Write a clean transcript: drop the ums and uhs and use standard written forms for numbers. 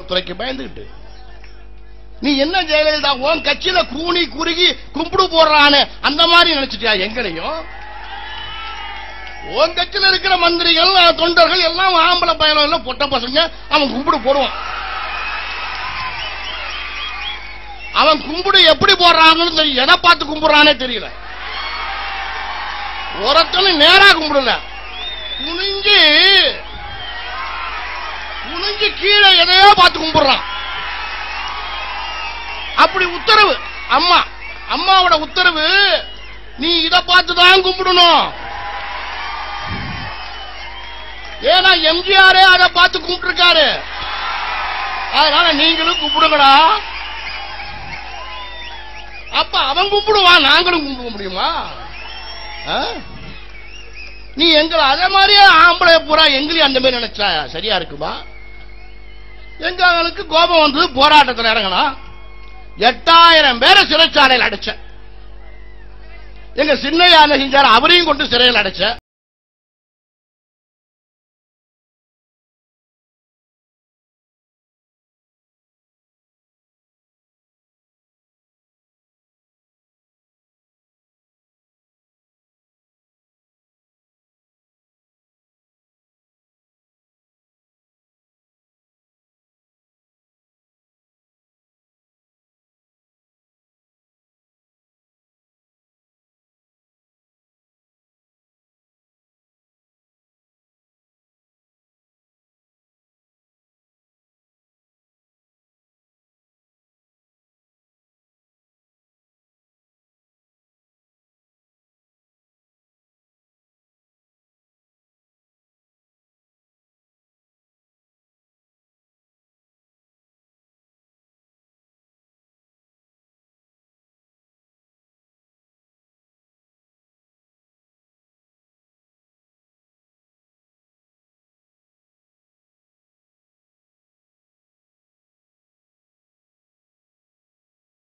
துறைக்கு பயந்துகிட்டு நீ என்ன ஜெயலலிதா உன் கட்சியில கூனி குறுகி கும்பிடு போடுறானே அந்த மாதிரி நினைச்சிட்டியா எங்களையும்? உன் கட்சியில இருக்கிற மந்திரிகள் தொண்டர்கள் எல்லாம் ஆம்பளை பயணம் பொட்ட பசங்க அவன் கும்பிடு போடுவான். அவன் கும்பிடு எப்படி போடுறான்னு எதை பார்த்து கும்பிடுறானே தெரியல. ஒருத்தனும் நேரா கும்பிடல, குனிஞ்சு குனிஞ்சு கீழே எதையோ பார்த்து கும்பிடுறான். அப்படி உத்தரவு அம்மாவோட உத்தரவு, நீ இதை பார்த்துதான் கும்பிடணும். ஏன்னா எம்ஜிஆரே அதை பார்த்து கும்பிட்டுருக்காரு. அதனால நீங்களும் கும்பிடுங்கடா. அப்ப அவன் கும்பிடுவான், நாங்களும் கும்பிட முடியுமா? நீ எங்களை அதே மாதிரியே ஆம்பளை பூரா எங்களையும் அந்த மாதிரி நினைச்சா சரியா இருக்குமா? எங்களுக்கு கோபம் வந்து போராட்டத்தில் இறங்கலாம். 8000 பேரை சிறைச்சாலையில் அடைச்ச எங்க சின்னையா செஞ்சார், அவரையும் கொண்டு சிறையில் அடைச்ச